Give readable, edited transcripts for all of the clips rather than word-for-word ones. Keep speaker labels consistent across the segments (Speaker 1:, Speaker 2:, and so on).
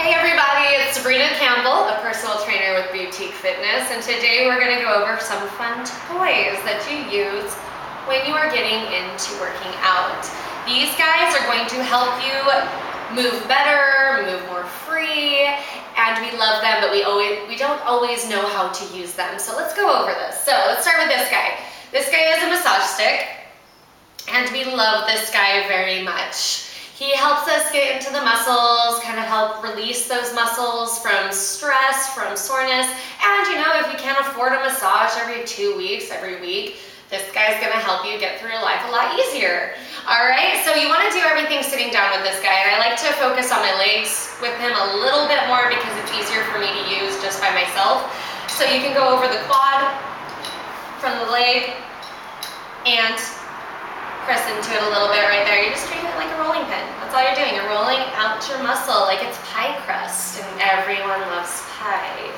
Speaker 1: Hey everybody, it's Sabrina Campbell, a personal trainer with Boutique Fitness, and today we're going to go over some fun toys that you use when you are getting into working out. These guys are going to help you move better, move more free, and we love them, but we don't always know how to use them. So let's go over this. So let's start with this guy. This guy is a massage stick, and we love this guy very much. He helps us get into the muscles, kind of help release those muscles from stress, from soreness. And you know, if you can't afford a massage every 2 weeks, every week, this guy's gonna help you get through life a lot easier. All right, so you wanna do everything sitting down with this guy. And I like to focus on my legs with him a little bit more because it's easier for me to use just by myself. So you can go over the quad from the leg and press into it a little bit right there. You're just treating it like a rolling pin. That's all you're doing. You're rolling out your muscle like it's pie crust, and everyone loves pie.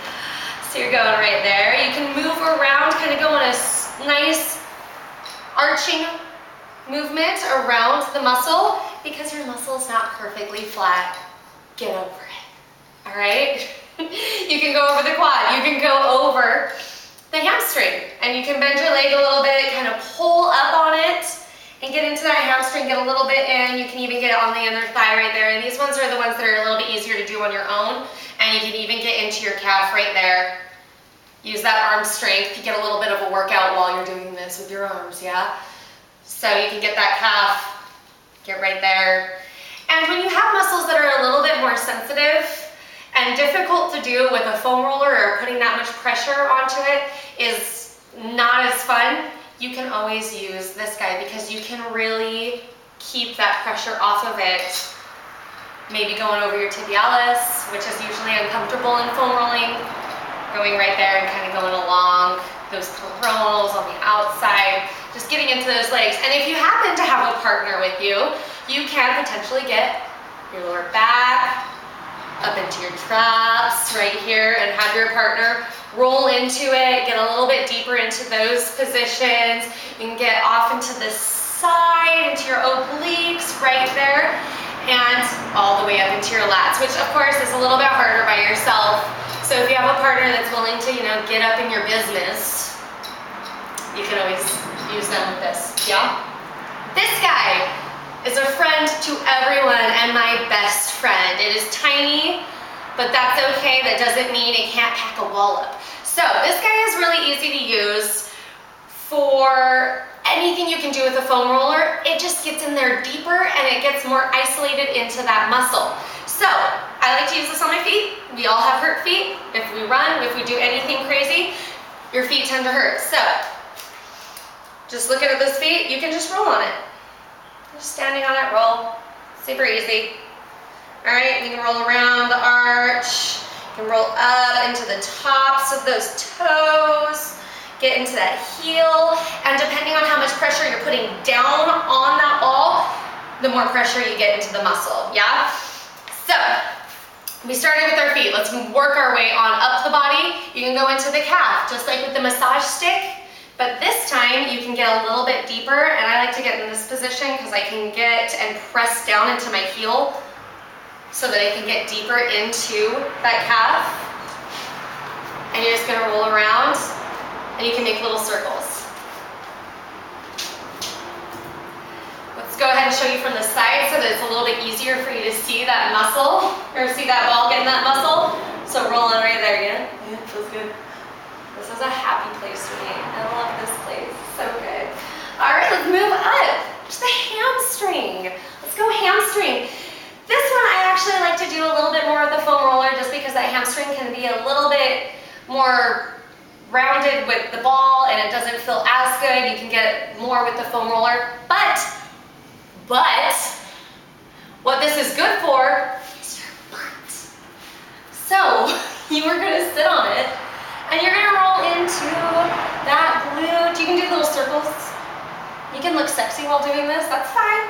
Speaker 1: So you're going right there. You can move around, kind of go in a nice arching movement around the muscle because your muscle is not perfectly flat. Get over it. All right? You can go over the quad. You can go over the hamstring, and you can bend your leg a little bit, kind of pull up on it, and get into that hamstring, get a little bit in. You can even get it on the inner thigh right there. And these ones are the ones that are a little bit easier to do on your own. And you can even get into your calf right there. Use that arm strength. You get a little bit of a workout while you're doing this with your arms, yeah? So you can get that calf, get right there. And when you have muscles that are a little bit more sensitive and difficult to do with a foam roller or putting that much pressure onto it is not as fun, you can always use this guy because you can really keep that pressure off of it. Maybe going over your tibialis, which is usually uncomfortable in foam rolling, going right there and kind of going along those coronals on the outside, just getting into those legs. And if you happen to have a partner with you, you can potentially get your lower back up into your traps right here and have your partner roll into it, get a little bit deeper into those positions. You can get off into the side, into your obliques right there, and all the way up into your lats, which of course is a little bit harder by yourself. So if you have a partner that's willing to, you know, get up in your business, you can always use them with this, yeah? This guy is a friend to everyone and my best friend. It is tiny, but that's okay. That doesn't mean it can't pack a wallop. So this guy is really easy to use for anything you can do with a foam roller. It just gets in there deeper and it gets more isolated into that muscle. So I like to use this on my feet. We all have hurt feet. If we run, if we do anything crazy, your feet tend to hurt. So just looking at those feet, you can just roll on it. Just standing on it, roll. Super easy. All right, you can roll around the arch. You can roll up into the tops of those toes. Get into that heel. And depending on how much pressure you're putting down on that ball, the more pressure you get into the muscle, yeah? So, we started with our feet. Let's work our way on up the body. You can go into the calf, just like with the massage stick. But this time, you can get a little bit deeper, and I like to get in this position because I can get and press down into my heel so that I can get deeper into that calf. And you're just gonna roll around, and you can make little circles. Let's go ahead and show you from the side so that it's a little bit easier for you to see that muscle, or see that ball getting that muscle. So roll on right there again. Yeah, feels good. This is a happy place for me. I love this place, so good. All right, let's move up. Just the hamstring. Let's go hamstring. This one I actually like to do a little bit more with the foam roller just because that hamstring can be a little bit more rounded with the ball and it doesn't feel as good. You can get more with the foam roller, but what this is good for is your butt. So you are gonna sit on it and you're gonna roll into that glute. You can do little circles. You can look sexy while doing this, that's fine.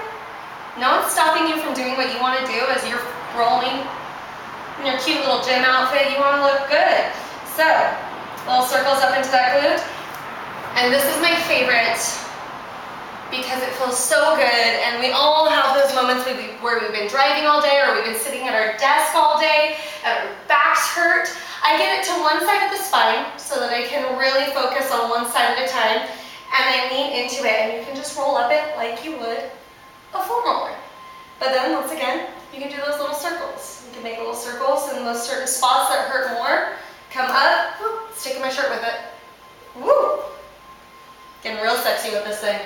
Speaker 1: No one's stopping you from doing what you want to do as you're rolling in your cute little gym outfit. You want to look good. So, little circles up into that glute. And this is my favorite because it feels so good. And we all have those moments where we've been driving all day or we've been sitting at our desk all day and our backs hurt. I get it to one side of the spine so that I can really focus on one side at a time, and I lean into it, and you can just roll up it like you would a foam roller. But then once again, you can do those little circles. You can make little circles in those certain spots that hurt more. Come up, whoop, stick in my shirt with it. Woo! Getting real sexy with this thing.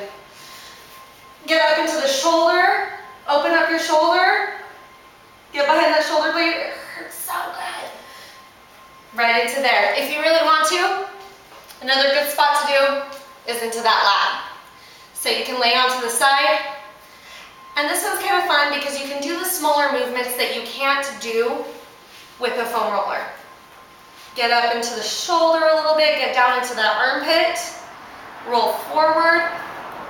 Speaker 1: Get up into the shoulder, open up your shoulder, get behind that shoulder blade. It hurts so good. Right into there. If you really want to, another good spot to do is into that lat. So you can lay onto the side. And this one's kind of fun because you can do the smaller movements that you can't do with a foam roller. Get up into the shoulder a little bit, get down into that armpit, roll forward,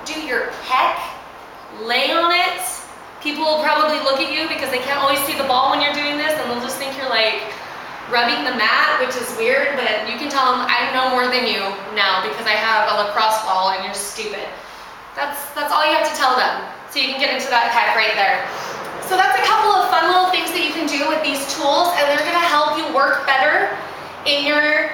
Speaker 1: do your pec, lay on it. People will probably look at you because they can't always see the ball when you're doing this, and they'll just think you're like rubbing the mat, which is weird, but you can tell them I know more than you now because I have a lacrosse ball and you're stupid. That's all you have to tell them. So you can get into that pec right there. So that's a couple of fun little things that you can do with these tools, and they're gonna help you work better in your